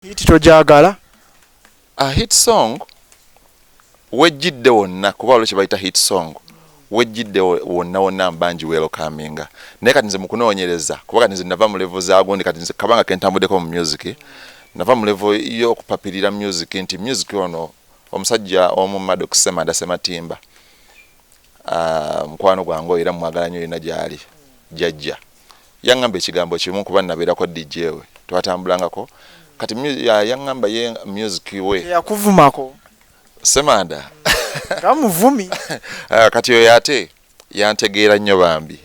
Hit tojagala? A hit song wejjidde wonna kuba olwo kye bayita hit song wejjidde wonna mbanji welcominga naye kati nze mu kunoonyereza kuba kati nze nava mu level zaagundi kati nze kabanga kentambuddeko mu music nava mu level y'okupapirira music nti music ono omusajja omu Maddox Semanda Sematimba mukwano gwange era mwagala nnyo yina gyali jjajja yaŋŋamba ekigambo kimu kuba nabeerako DJ we twatambulangako kati yaŋŋamba ye music we yakuvumako Semanda kamuvumi kati oyo ate yantegeera nnyo bambi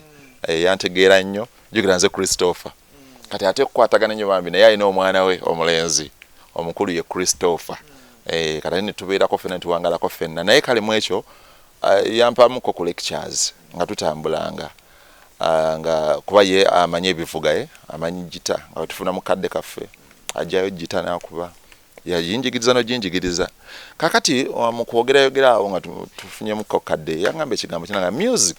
yantegeera nnyo jjukira nze Christopher kati ate kukwatagana nnyo bambi naye alina omwana we omulenzi omukulu ye Christopher kati ne tubeerako ffenna tuwangalako ffenna naye kale mu ekyo yampamuko ku lectures nga tutambulanga nga kuba ye amanyi ebivuga amanyi gita nga tufuna mu kadde kaffe ajjayo gita n'akuba yayinjigiriza n'ojinjigiriza kakati mu kwogera awo nga tufunyemu kadde yaŋŋamba ekigambo kinanga music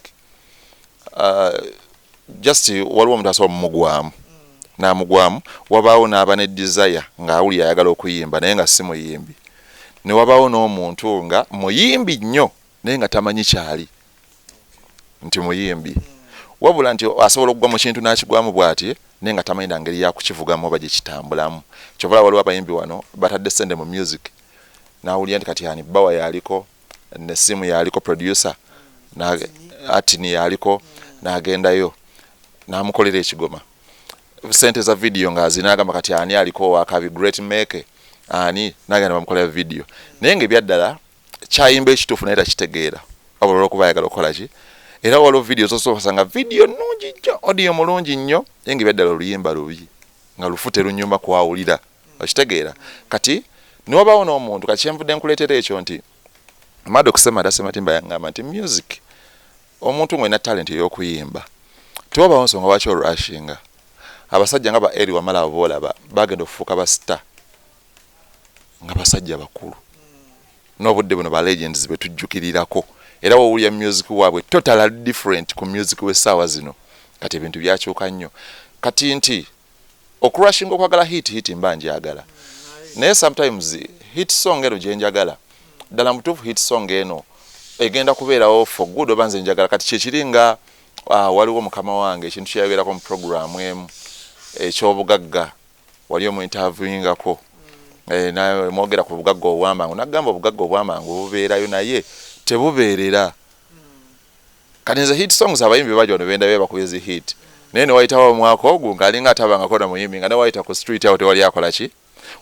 just waliwo omuntu asobola mumugwamu n'amugwamu wabaawo n'aba ne desire ng'awulira ayagala okuyimba naye nga si muyimbi ne wabaawo n'omuntu nga muyimbi nnyo naye nga tamanyi kyali nti muyimbi wabula nti asobola okugwa mu kintu n'akigwamu bw'ati naye nga tamanyi na ngeri yakukivugamu oba gye kitambulamu kyobala waliwo abayimbi wano batadde ssente mu music n'awulira nti kati yani bawa yaliko nesimu yaliko producer atini yaliko n'agendayo n'amukolera ekigoma ssente za video ng'azina agamba kati ani aliko wakabi great make ani n'agenda bamukolera video naye ng'ebyaddala kyayimba ekituufu naye takitegeera wabula olw'okuba ayagala okukola ki era waliwo video zosanga video nnungi nnyo audio mulungi nnyo naye ng'ebyaddala oluyimba lubi nga lufute lunyuma kwawulira okitegeera kati niwabaawo n'omuntu kati kyenvudde nkuleetera ekyo nti Maddox Semanda Sematimba yaŋŋamba nti music omuntu ng'olina talent ey'okuyimba tewabaawo nsonga lwaki olwashinga abasajja nga ba Eri Wamala boolaba bagenda okufuuka ba star nga basajja bakulu n'obudde buno ba legends betujjukirirako era wowulya music waabwe totally different ku music w'essaawa zino kati ebintu byakyuka nnyo kati nti okurushinga okwagala hit mba njagala naye sometimes hit song eno gye njagala ddala mutuufu hit song eno egenda kubeerawo for good oba nze njagala kati kyekiri nga waliwo mukama wange ekintu kyeyagerako mu programu emu eky'obugagga wali omu interviewingako naye mwogera ku bugagga obwamangu nagamba obugagga obwamangu bubeerayo naye tebubeerera kati nze hit songs abayimbi bajja wano bendabe bakuba zi hit naye ne wayitawo omwaka ogwo ng'alinga atabangako na muyimbi nga ne wayita ku street awo tewali akola ki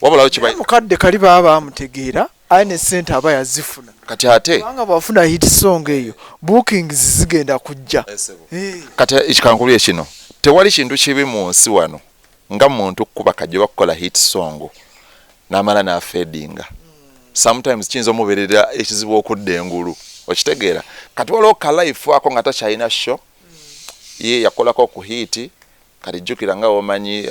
wabulawo kibayi mukadde kali baba bamutegeera aye ne ssente aba yazifuna kati ate kubanga bwafuna hit song eyo bookings zigenda kujja kati ekikankubye kino tewali kintu kibi mu nsi wano nga muntu kuba kajja bakukola hit song n'amala n'afedinga sometimes kiyinza omubeerera ekizibu okudda engulu okitegeera kati waliwo ka life ako nga takyalina show ye yakolako ku hit kati jjukira nga omanyi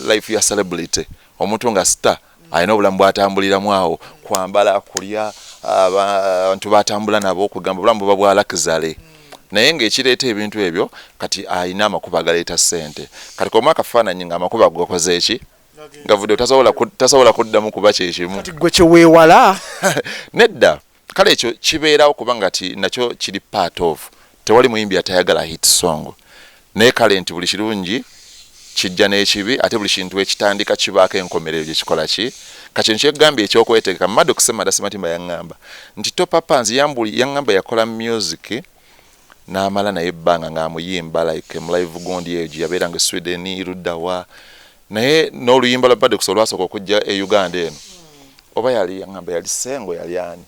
life ya celebrity omuntu nga star alina obulamu bw'atambuliramu awo kwambala kulya abantu batambula nabo okugamba obulamu buba bwa lakizale naye ng'ekireeta ebintu ebyo kati alina amakuba agaleeta ssente kati komu akafaananyi nga amakuba gakoze eki nga vudde tasobola kuddamu kuba kyekimu kati gwe kyeweewala nedda kale ekyo kibeerawo kubanga ti nakyo kiri part of tewali muyimbi atayagala hit song naye kale nti buli kirungi kijja n'ekibi ate buli kintu ekitandika kibaako enkomerero gye kikola ki kati nkyegambye ekyokwetegeka Maddox Semanda Sematimba yaŋŋamba nti topapa nzi yaŋŋamba yakola music n'amala naye ebbanga ng'amuyimba like mu live gundi eyo gye yabeeranga e Sweden iruddawa naye n'oluyimba lwa Maddox olwasooka okujja e Uganda eno oba yali yaŋŋamba yali Ssengo yali ani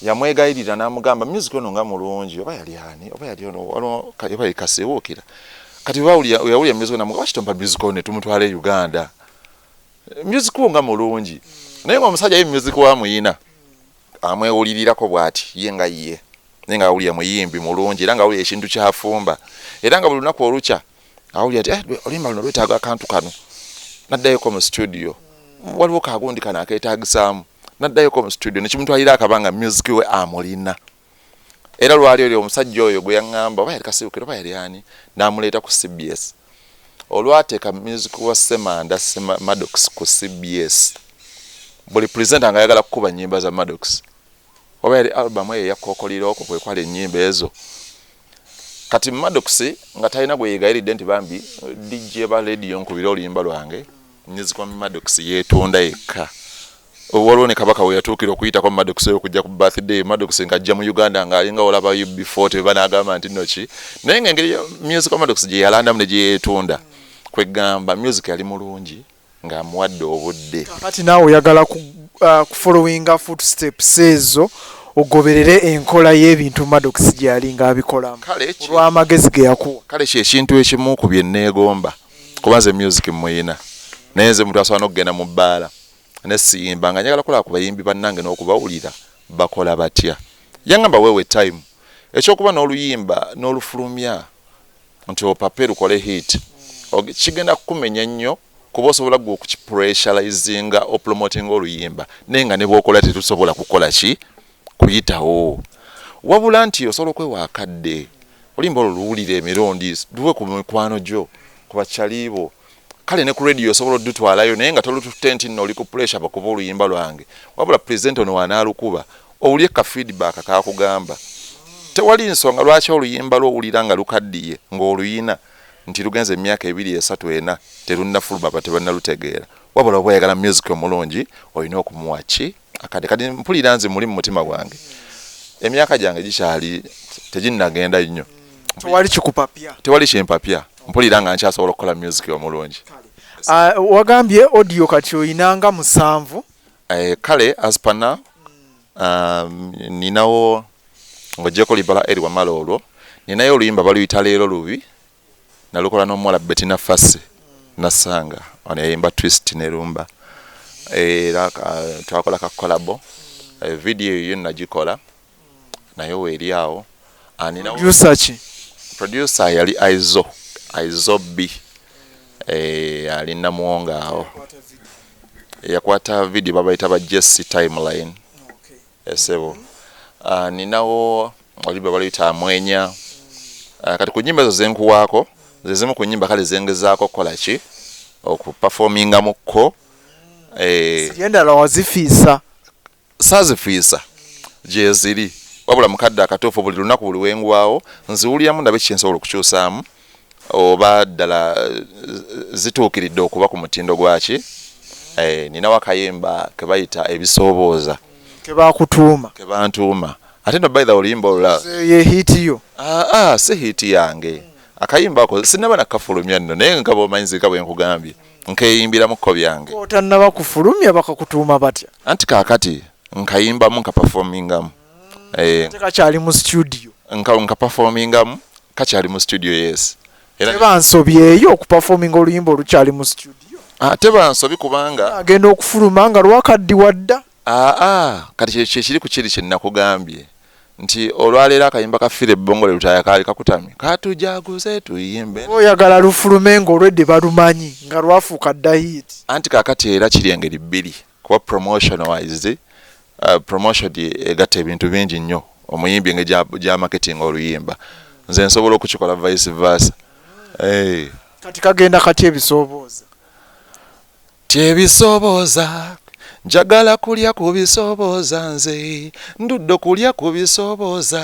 yamwegayirira n'amugamba music ono nga mulungi oba yali ani oba yali ono oba yali Kasewuukira kati yawulya music namugamba kitomba music ono tumutwala e Uganda music nga mulungi naye ng'omusajja ye music wamuyina amwewulirirako bw'ati ye nga ye naye nga awulya muyimbi mulungi era nga awulya ekintu kyafumba era nga buli lunaku olukya awulya nti oluyimba luno lwetaaga akantu kano naddayoko mu studio waliwo kagundi kano akeetaagisaamu naddayoko mu studio nekimutwalira akabanga music we amulina era lwali oli omusajja oyo gwe yaŋŋamba oba yali Kasewuukira oba yali ani n'amuleeta ku CBS olwateeka music wa Semanda Maddox ku CBS buli presenter nga ayagala kukuba nnyimba za Maddox oba yali album eyo yakkokoliroko kwe kwali ennyimba ezo kati Maddox nga talina gwe yeegayiridde nti bambi DJ ba radio nkubira oluyimba lwange music wa Maddox yeetunda yekka waliwo ne Kabaka we yatuukira okuyitako Maddox oyo okujja ku birthday Maddox ng'ajja mu Uganda ng'alinga olaba UB40 be banaagamba nti noki naye ng'engeri music wa Maddox gye yalandamu ne gye yeetunda kwegamba music yali mulungi ng'amuwadde obudde kati naawe oyagala kufollowinga footsteps ezo ogoberere enkola y'ebintu Maddox gye yali ng'abikolamu olw'amagezi ge yakuwa kale kyekintu ekimu ku bye neegomba kuba nze music muyina naye nze muntu asobola n'okugenda mu bbaala nesimba nga njagala kulaba ku bayimbi bannange n'okubawulira bakola batya yangamba wewe time ekyokuba n'oluyimba n'olufulumya nti opape lukole hit kigenda kukumenya nnyo kuba osobola gwe okukipressurizinga opromotinga oluyimba naye nga ne bw'okola tetusobola kukola ki kuyitawo wabula nti osobola okwewa akadde oluyimba olwo luwulire emirundi luwe ku mikwano gyo ku bakyalibo kale ne ku radio osobola oddutwalayo naye nga tolutute nti nno oli ku pressure bakuba oluyimba lwange wabula presenter ono wanaalukuba owulye ka feedback kakugamba tewali nsonga lwaki oluyimba lwowulira nga lukaddiye ng'oluyina nti lugenze emyaka 2 3 4 terunna fulba tebannalutegeera wabula oba oyagala music omulungi olina okumuwa ki akadde kati mpulira nze muli mu mutima gwange emyaka gyange gikyali teginnagenda nnyo tewali kimpapya mpulira nga nkyasobola okukola music omulungi wagambye audio kati oyinanga 7 kale aspana ninawo ng'ogyeko libala eri wamala olwo ninayo oluyimba baluyita leero lubi nalukola n'omuwala Bettina Fase nasanga ono yayimba twist ne rumba era twakola ka collabo video eyo nagikola nayo weeri awo producer yali Aizo B alina muwonga awo yakwata video babayita ba Jesse Timeline esebo ninawo oliba baluyita amwenya kati ku nnyimba ezo zenkuwaako zezimu ku nnyimba kale zengezaako kola ki okuperforminga mukko endala wazifiisa saazifiisa gye ziri wabula mukadde akatuufu buli lunaku buli wenguwaawo nziwuliramu ndabe kyensobola okukyusaamu oba ddala zituukiridde okuba ku mutindo gwaki ninawo akayimba ke bayita ebisoobooza kebantuuma ate no by the oluyimba olula ye hitiyo si hiti yange akayimba ako sinaba nakafulumya nno naye nga bw'omanyizika bwe nkugambye nkeyimbiramuko byange otannaba kufulumya bakakutuuma batya anti kaakati nkayimbamu nkaperformingamu kakyali mu studio nkaperformingamu kakyali mu studio yes tebansobyeyo okuperforminga oluyimba olukyali mu studio tebansobi kubanga agenda okufuluma nga lwakaddiwa dda kati kyekiri ku kiri kye nakugambye nti olwaleero akayimba kafire ebbongole lutaya kaali kakutamye katujaguze tuyimbe oyagala lufulume ng'olwedde balumanyi nga lwafuuka dda hit anti kaakati era kiri engeri bbiri kuba promotion wise promotion egatta ebintu bingi nnyo omuyimbi enge gya marketing oluyimba nze nsobola okukikola vice versa kati kagenda kati ebisoobooza tyebisoobooza njagala kulya ku bisoobooza nze ndudde kulya ku bisoobooza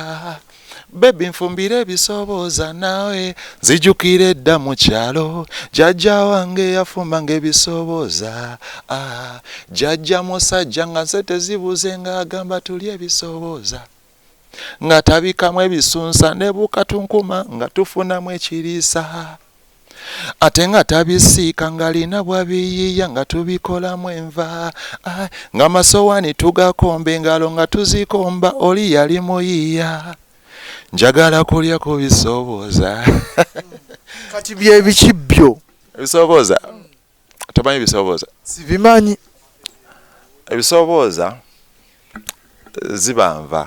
bebi nfumbire ebisoobooza naawe nzijukire edda mu kyalo jjajja wange yafumbanga ebisoobooza jjajja musajja nga nze tezibuze ng'agamba tulye ebisoobooza nga tabikamu ebisunsa ne bukatunkuma nga tufunamu ekiriisa ate nga tabisiika ng'alina bwabiyiiya nga tubikolamu enva nga masowaani tugakomba engalo nga tuzikomba oli yali muyiiya njagala kulya ku bisoobooza kati byebiki byo ebisoobooza tomanyi bisoobooza sibimanyi ebisoobooza ziba nva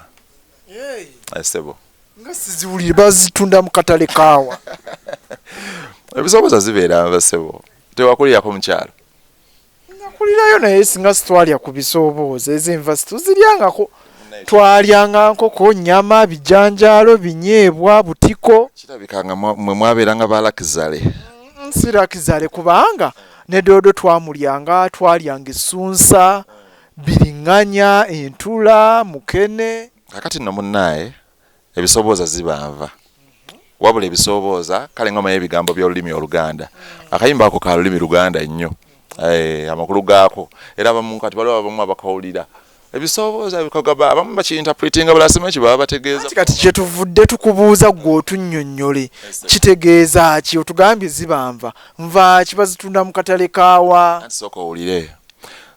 esebo nga siziwulire bazitunda mu katale kaawa ebisoobooza zibeera nva sebo tewakulirako mukyalo nakulirayo naye singa sitwalya ku bisoobooza ezenva situziryangako twalyanga nkoko nyama bijanjaalo binyeebwa butiko kirabikanga mwe mwabeeranga balakizale Sirakizale kubanga ne dodo twamulyanga essunsa biriŋŋanya entula mukene kakati nno munnaye ebisobooza zibanva wabula ebisobooza kale ngoma y'ebigambo by'olulimi Oluganda akayimba ako ka lulimi Luganda nnyo amakulu gaako era abamu kati baliwo abamu abakawulira ebisobooza bikagaba abamu bakiinterpretinga balasema ki baba bategeeza kati kyetuvudde tukubuuza gwe otunnyonnyole kitegeeza ki otugambye zibanva nva kibazitunda mu katale kaawa sooka owulire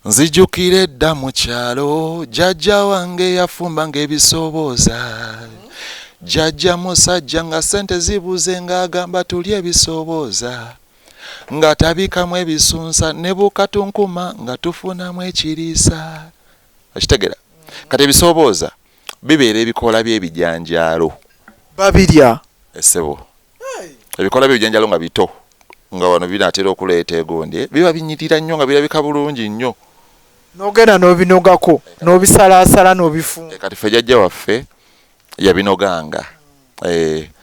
nzijukira edda mu kyalo jjajja wange yafumbanga ebisobooza jjajja musajja nga ssente zibuze ng'agamba tulye ebisobooza nga tabikamu ebisunsa ne bukatunkuma nga tufunamu ekiriisa akitegera kati ebisobooza bibeera ebikoola by'ebijanjaalo babirya essebo ebikoola by'ebijanjaalo nga bito nga wano binaatera okuleeta egonde biba binyirira nnyo nga birabika bulungi nnyo n'ogenda n'obinogako n'obisalaasala n'obifunga kati ffe jjajja waffe yabinoganga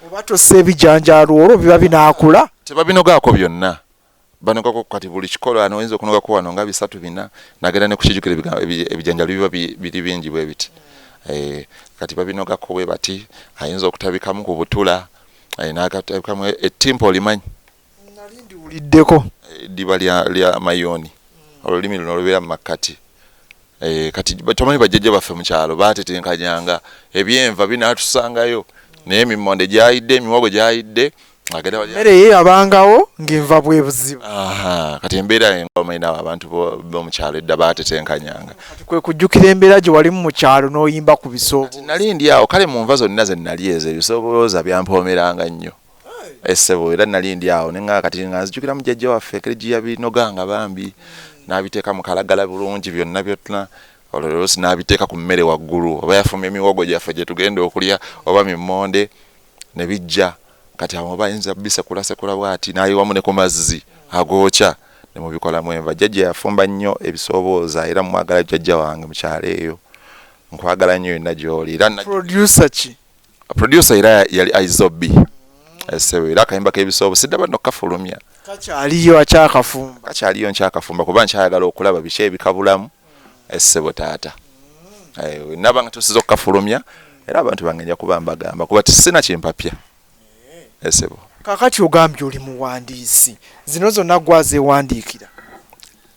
oba tossa ebijanjaalo olwo biba binaakula tebabinogaako byonna banogako kati buli kikola noyinza okunogako wano nga 3-4 nagenda ne kukijjukira ebijanjaalo biba biri bingi bwe biti kati babinogako bwe bati ayinza okutabikamu ku butula n'agatabikamu ettimpa olimanyi nali ndiwuliddeko eddiba lya mayoni olulimi luno olubeera mu makkati kati tomanyi bajjajja baffe mu kyalo baatetenkanyanga ebyenva binaatusangayo naye emimmonde gyayidde emiwogo gyayidde mmere ye yabangawo ng'enva bwe buzibu kati embeera engoma abantu b'omu kyalo edda baatetenkanyanga kwe kujjukira embeera gye walimu mu kyalo n'oyimba ku bisobooza nali ndi awo kale mu nva zonna ze nali ezo ebisobooza byampoomeranga nnyo essebo era nali ndi awo nenga kati nga nzijukira mujjajja waffe engeri gye yabinoganga bambi n'abiteeka mu kalagala bulungi byonna byonna olwo n'abiteeka ku mmere waggulu oba yafumya emiwogo gyaffe gye tugenda okulya oba mimmonde ne bijja kati awo oba ayinza bisekulasekula bw'ati n'ayiwamu ne ku mazzi agookya ne mubikolamu enva jjajja yafumba nnyo ebisobooza era mwagala jjajja wange mu kyalo eyo nkwagala nnyo yonna gy'oli producer era yali Aizobi era akayimba k'ebisobooza siddaba nno kafulumya kakyaliyo nkyakafumba kuba nkyayagala okulaba biki ebikabulamu essebo taata naba nga tusiza okukafulumya era abantu bangenya kuba mbagamba kuba tisina kimpapya essebo kakati ogambye oli muwandiisi zino zonna gwazeewandiikira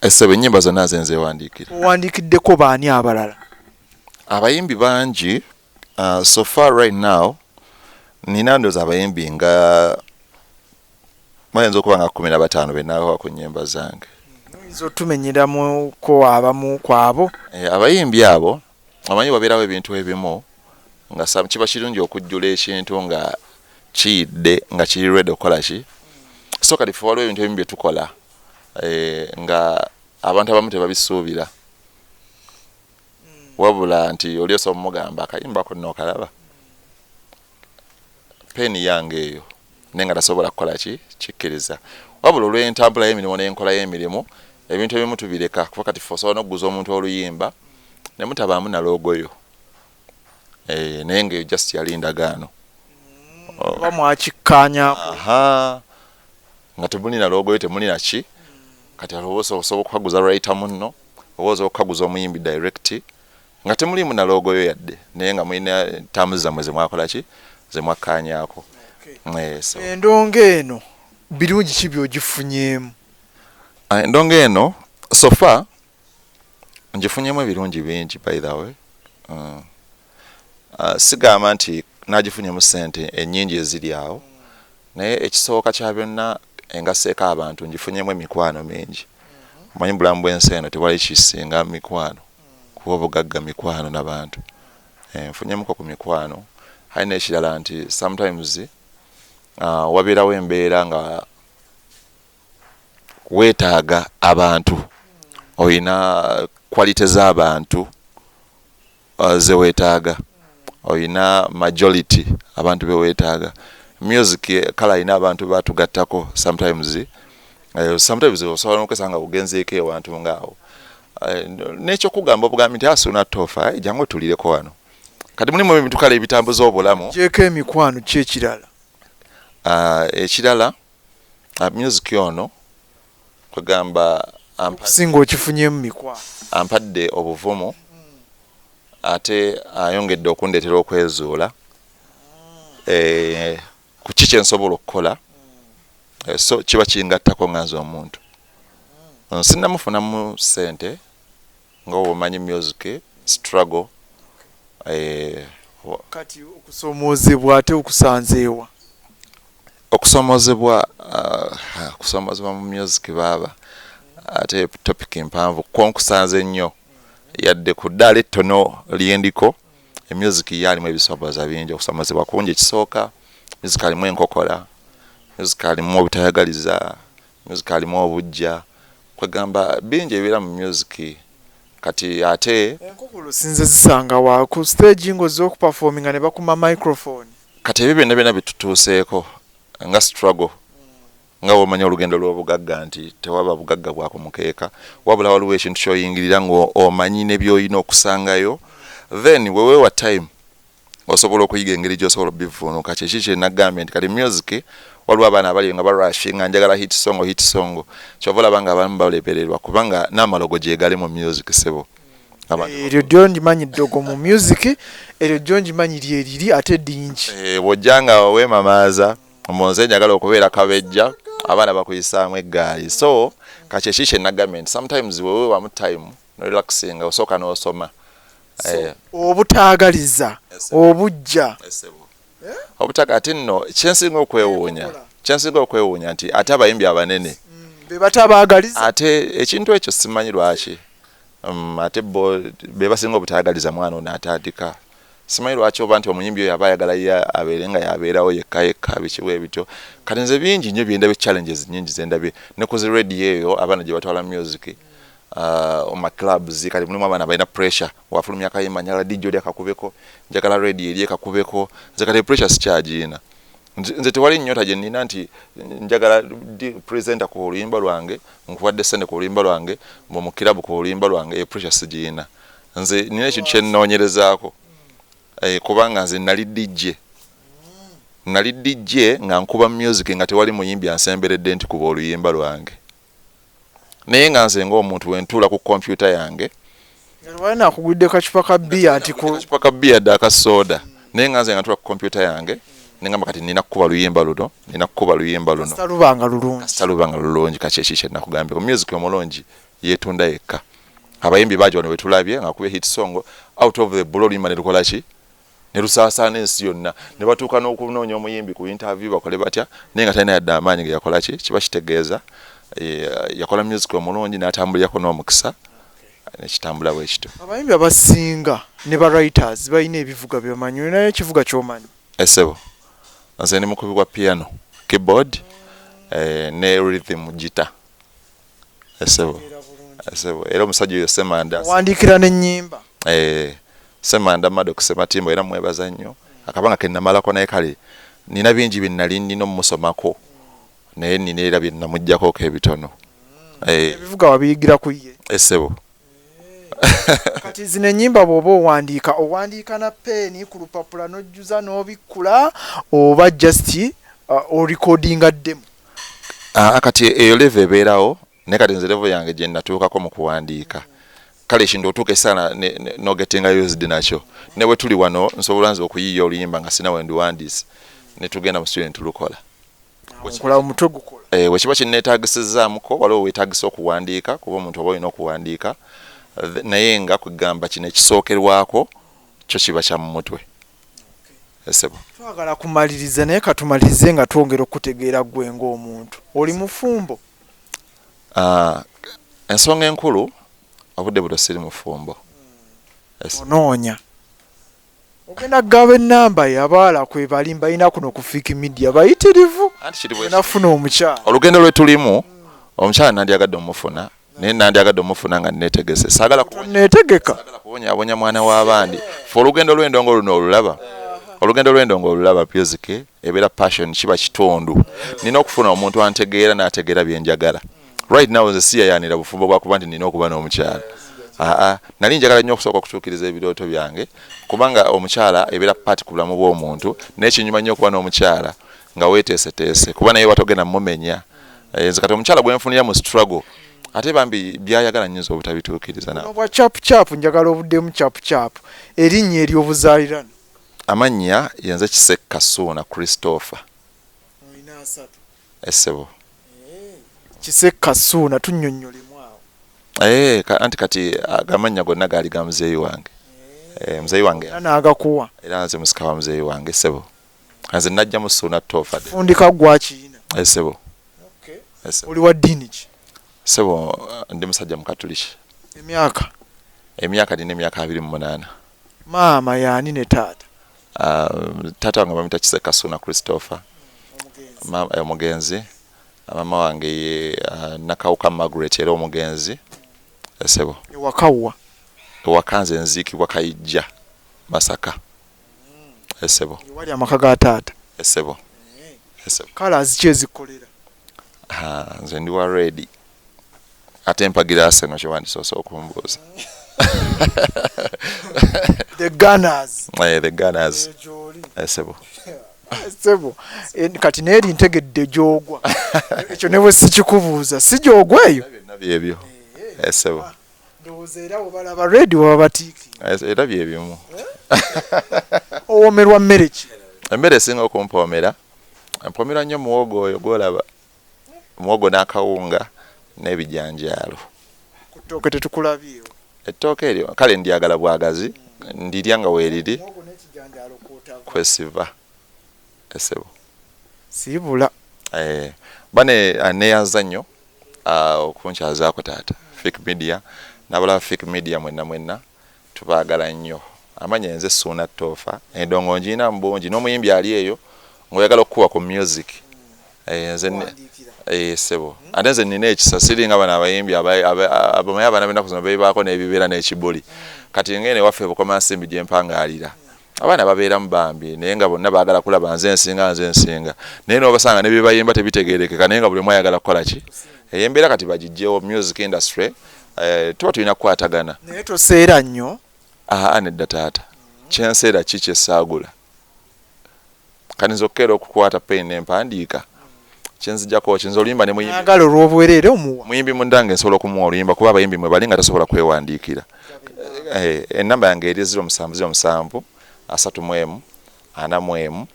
essebo ennyimba zonna zenzeewandiikira owandiikiddeko baani abalala abayimbi bangi so far right now nina ndoozi abayimbi nga bayinza okuba nga 15 benaawa ku nnyimba zange oyinza otumenyeramuko abamu kwabo abayimbi abo amanyi wabeerawo ebintu ebimu nga kiba kirungi okujjula ekintu nga kiyidde nga kiri ready okukola ki so kati ffe waliwo ebintu ebimu bye tukola nga abantu abamu tebabisuubira wabula nti oli osobola omugamba akayimba konna okalaba peni yange eyo naye nga tasobola kukola ki kikkiriza wabula olw'entambula y'emirimu n'enkola y'emirimu ebintu ebimu tubireka kuba kati ffe osobola n'okuguza omuntu oluyimba ne mutabaamu na logoyo naye ngaeyo just yali ndagaano oba mwakikkaanya nga temulina logoyo temulina ki kati alowooza osobola okukaguza writer munno owooza okukaguza omuyimbi direct nga temulimu na logoyo yadde naye nga mulina ttaamu zammwe zemwakola ki zemwakkaanyaako endonga eno birungi ki by'ogifunyemu endonga eno sofa ngifunyemu ebirungi bingi by the way sigamba nti nagifunyemu ssente ennyingi eziri awo naye ekisooka kya byonna engaseeko abantu ngifunyemu emikwano mingi omanyi bulamu bw'ensi eno tewali kisinga mikwano kuba obugagga mikwano n'abantu nfunyemuko ku mikwano hari n'ekirala nti sometimes wabeerawo embeera nga weetaaga abantu oyina quality z'abantu ze weetaaga oyina majority abantu be weetaaga music kala ina abantu batugattako sometimes osobola n'okwesanga bugenzeeko ewantu ngaawo n'ekyo kugamba obugambi nti asuna tofa jangu tulireko wano kati mulimu ebintu kale ebitambuza obulamu kyeko emikwano kyekirala ekirala Music ono kwegamba singo okifunye mu mikwa ampadde obuvumu ate ayongedde okundeetera okwezuula ku kiki nsobola okukola so kiba kingattako nganze omuntu sinnamufunamu ssente nga obumanyi music struggle kati okusomoozebwa ate okusanzeewa okusomozebwa mu music baaba ate topic mpanvu konkusanze nnyo yadde ku ddaala ettono lyendiko music yalimu ebisomoza bingi okusomozebwa kungi ekisooka music alimu enkokola music alimu obutayagaliza music alimu obujja kwegamba bingi ebiira mu music kati ate enkokolo sinze zisanga wa ku stage ngozo okuperforminga ne bakuma microphone kati ebyo byonna bitutuuseeko nga struggle nga womanya olugendo lw'obugagga nti tewaba bugagga bwako mukeeka wabula waliwo ekintu kyoyingirira ng'omanyi ne by'olina okusangayo then weweewa time osobola okuyiga engeri gy'osobola obivuunuka kyeki kye nagambye nti kati music waliwo abaana abali nga barushinga njagala hit song kyova olaba nga abamu balepererwa kubanga n'amalogo gyegali mu music sebo eryo jjo njimanyi ddogo mu music eryo jjo njimanyi lyeriri ate dingi bw'ojjanga weemamaaza omonze njagala okubeera kabejja abaana bakuyisaamu eggaali so kakyeki kye nagambye nti sometimes weweewamu time no relaxing osooka n'osoma obutaagaliza obujja obutaka ate nno kyensinga okwewuunya nti ate abayimbi abanene be batabaagaliza ate ekintu ekyo simanyi lwaki ate be basinga obutaagaliza mwana ono atandika simanyi lwaki oba nti omuyimbi oyo aba ayagala abeere nga yabeerawo yekka bikiwe ebityo kati nze bingi nnyo byendabye challenges nnyingi zendabye ne ku zi radio eyo abaana gye batwala music oma clubs kati mulimu abaana balina pressure wafulumya akayimba njagala DJ oli akakubeko njagala radio eri ekakubeko nze kati pressure sikyagiina nze tewali nnyota gye nnina nti njagala presenter ku oluyimba lwange nkuwadde ssente ku oluyimba lwange mu kilabu ku oluyimba lwange eyo pressure sigiina nze nina ekintu kye nnoonyerezaako kubanga nze nali DJ nga nkuba music nga tewali muyimbi ansemberedde nti kuba oluyimba lwange naye nga nze ng'omuntu wentuula ku kompyuta yange waliwo akugudde kacupa ka bbiya nti kacupa ka bbiya dda aka soda naye nga nze nga ntula ku kompyuta yange nengamba kati nina kukuba luyimba luno salubanga lulungi kakyeki kye nakugambye music omulungi yeetunda yekka abayimbi bajo ne wetulabye nga kubye hit song out of the blue oluyimba ne lukola ki ne lusaasaana ensi yonna ne batuuka n'okunoonya omuyimbi ku interview bakole batya naye nga talina yadde amaanyi ge yakola ki kiba kitegeeza yakola music omulungi n'atambulirako n'omukisa nekitambula bwekityo abayimbi abasinga ne ba writers balina ebivuga byamanyi naye ekivuga kyomanyi esebo nze ni mukubi gwa piano keyboard ne rhythm guitar esebo era omusajja oyo Semanda wandikira n'ennyimba Semanda Maddox Sematimbo era mwebaza nnyo akabanga ke namalako naye kale nina bingi binali nnina omusomako naye nina era bye namuggyako ebitono ebivuga wabiyigira ku ye esebo kati zino ennyimba bw'oba owandiika na peeni ku lupapula n'ojjuza n'obikkula oba just orecordinga ddemu kati eyo level ebeerawo naye kati nze level yange gye natuukako mu kuwandiika kale ekintu otuuka esaana nogetinga used nakyo ne bwe tuli wano nsobola nze okuyiiya oluyimba nga sina we ndiwandiise ne tugenda mu studio ne tulukola omutwe gukola we kiba kinneetaagisizzaamuko waliwo weetaagisa okuwandiika kuba omuntu oba olina okuwandiika naye nga kugamba kino ekisookerwako kyo kiba kya mu mutwe esebo twagala kumaliriza naye katumalirize nga twongera okutegeera gwe ng'omuntu oli mufumbo ensonga enkulu obudde buto siri mufumbo onoonya ogenda kugaba ennamba yabaala kwe bali balina kuno ku Fiki Media bayitirivu nafuna omukyala olugendo lwe tulimu omukyala nandyagadde omufuna naye nandyagadde omufuna nga neetegese saagala kubonyabonya mwana w'abandi fe olugendo lw'endongo luno olulaba music ebeera passion kiba kitundu nina okufuna omuntu antegeera n'ategeera bye njagala right now nze siyayanira bufumbo bwakuba nti nina okuba n'omukyala nali njagala nnyo okusooka okutuukiriza ebirooto byange kubanga omukyala ebeera paati ku bulamu bw'omuntu naye kinyuma nnyo okuba n'omukyala nga weeteeseteese kuba naye watogenda mumenya nze kati omukyala gwenfunira mu struggle ate bambi byayagala nyinza obutabituukiriza nawe obwa chapu njagala obuddemu chapu erinnya ery'obuzaalirano amannya yenze Kisekka Ssuuna Christopher olina asatu essebo Kisekka Ssuuna tunnyonnyolemu awo anti kati agamanya gonna gaali ga muzeeyi wange muzeeyi wange n'agakuwa era nze musika wa muzeeyi wange essebo nze najja mu Ssuuna Toofa fundika gwakiyina essebo oli wa ddiini ki ssebo ndi musajja mukatuliki emyaka nina emyaka 28 maama yaani ne taata taata wange bamuyita Kisekka Ssuuna Christopher omugenzi maama wange ye Nakawuka Margaret era omugenzi essebo ewaka nze nziikibwa Kayijja Masaka essebo wali amaka ga taata essebo colours ki ezikolera nze ndi wa ready ate mpagira Arsenal kyewandisoose okumbuuza the Gunners essebo kati neeri ntegedde gyogwa ekyo ne bwe sikikubuuza si gyogwa eyo byebyo essebo ndowooza era obalaba redi waba batiiki era byebimu owomerwa mmere ki emmere esinga okumpoomera mpomera nnyo muwogo oyo gwolaba muwogo n'akawunga n'ebijanjaalo ku ttooke tetukulabyewo ettooke eryo kale ndyagala bwagazi ndirya nga weeriri kwesiva essebo siibula bane neeyanza nnyo okunkyazaako taata Fik Media n'abalaba Fik Media mwenna tubaagala nnyo amanya nze Ssuuna Toofa endongo njiina mbungi n'omuyimbi ali eyo ng'oyagala okukuba ku music nze essebo ate nze nina ekisa siringa bano abayimbi abamanyi abaana b'ennaku zino beebaako n'ebibeera n'ekibuli kati ngene waffe Bukoma Nsimbi gye mpangaalira abaana babeeramu bambi naye nga bonna baagala kulaba nze nsinga naye n'obasanga ne bye bayimba tebitegeerekeka naye nga buli omu ayagala kukola ki embeera kati bagiggyewo music industry tuba tulina kukwatagana naye toseera nnyo nedda taata kyenseera ki kyessaagula kani nzokkeera okukwata pen n'empandiika kyenzijjako kinza oluyimba ne muyimbi olw'obwereere omuwa muyimbi mundange nsobola okumuwa oluyimba kuba abayimbi mwe bali nga tasobola kwewandiikira ennamba yange eri 0707 31 41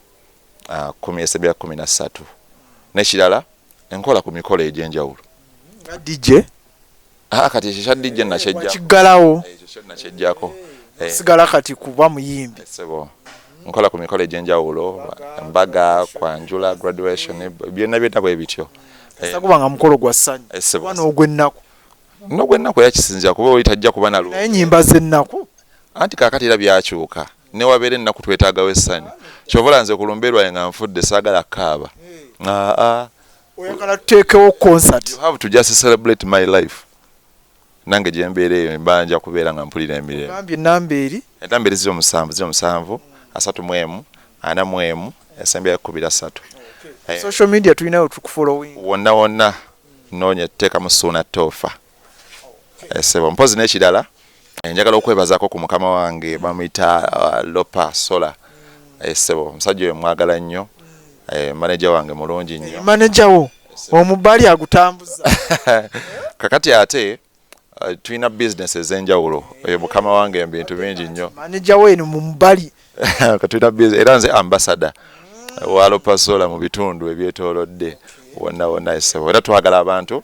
17 n'ekirala enkola ku mikolo egy'enjawulo DJ kati ekyo kya DJ nakyejjako nakyejjako sigala kati kuba muyimbi essebo nkola ku mikolo egy'enjawulo embaga kwanjula graduation byonna byonna bwe bityo sakuba nga mukolo gwa ssanyu kuba n'ogw'ennaku n'ogw'ennaku era kisinzira kuba oli tajja kuba nalwo naye nnyimba z'ennaku anti kaakati era byakyuka ne wabeera ennaku twetaagawo essanyu kyovola nze ku lumbeerwa nga nfudde saagala kaaba oyagala tuteekewo concert you have to just celebrate my life nange gye mbeera eyo mbanja kubeera nga mpulira emirembe gambye ennamba eri entamba eri 07 31 41 esembya 13 social media tulinayo tukufollowing wonna noonya teeka mu Ssuuna Toofa essebo mpozi n'ekirala njagala okwebazaako ku mukama wange bamuyita Lopa Sola essebo omusajja oyo mwagala nnyo manager wange mulungi nnyo manager wo omubali agutambuza kakati ate tulina business ez'enjawulo oyo mukama wange ebintu bingi nnyo manager we eno mu mubali tulina business era nze ambassador wa Lopa Sola mu bitundu ebyetoolodde wonna essebo era twagala abantu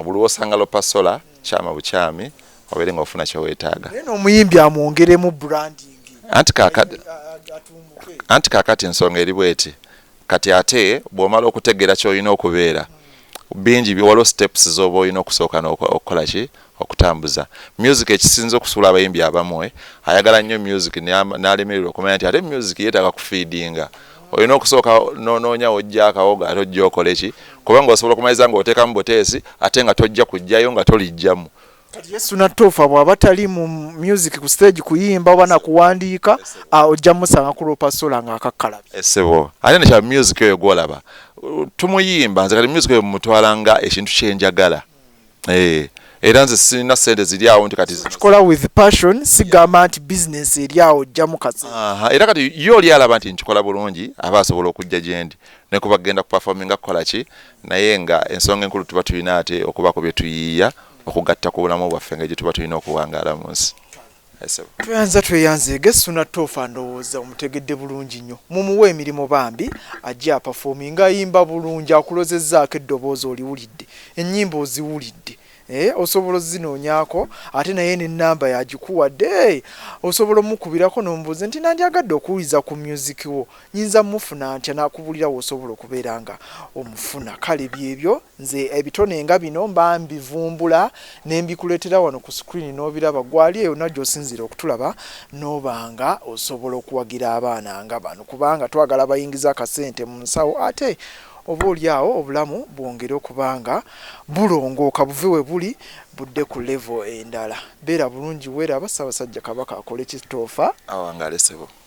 buli wosanga Lopa Sola kyama bukyami obeere ng'ofuna kyeweetaaga naye n'omuyimbi amwongeremu branding anti kaakati ensonga eri bweti kati ate bw'omala okutegeera ky'olina okubeera bingi waliwo steps z'oba olina okusooka n'okukola ki okutambuza music ekisinza okusuula abayimbi abamwe ayagala nnyo music n'alemererwa okumanya nti ate music yeetaaga kufiidinga olina okusooka noonya ojja akawoga ate ojja okole ki kubanga osobola okumaliza ng'oteekamu buteesi ate nga tojja kujjayo nga tolijjamu kati Ssuuna Toofa bw'aba tali mu music ku stage kuyimba oba na kuwandiika ojja musanga ku Lopa Sola ng'akakkalabye essebo ate nekya music eyo gwolaba tumuyimba nze kati music eyo mutwala nga ekintu kyenjagala era nze sirina sente ziri awo nti kati kikola with passion sigamba nti business eri awo ojjamu kasi era kati yo oli alaba nti nkikola bulungi aba asobola okujja gye ndi ne kuba genda kuperforminga kukola ki naye nga ensonga enkulu tuba tulina ate okubaako bye tuyiiya okugatta ku bulamu bwaffe nga gye tuba tulina okuwangaala mu nsi. tweyanze gesuna tofa ndowooza omutegedde bulungi nnyo mumuwa emirimu bambi ajja apafominga ayimba bulungi akulozezzaako eddoboozi oliwulidde ennyimba oziwulidde osobola ozinoonyako ate naye n'ennamba yagikuwadde osobola omukubirako n'omubuuza nti nandyagadde okuwuliza ku music wo nyinza mufuna ntya n'akubulira w'osobola okubeera nga omufuna kale byebyo nze ebitone nga bino mba mbivumbula ne mbikuleetera wano ku screen n'obiraba gwali eyo najjo osinzira okutulaba n'obanga osobola okuwagira abaana nga bano kubanga twagala bayingiza akasente mu nsawo ate oba oli awo obulamu bwongere okubanga bulongooka buve we buli budde ku level endala beera bulungi weeraba Ssaabasajja Kabaka akole kitoofa awangalesebo.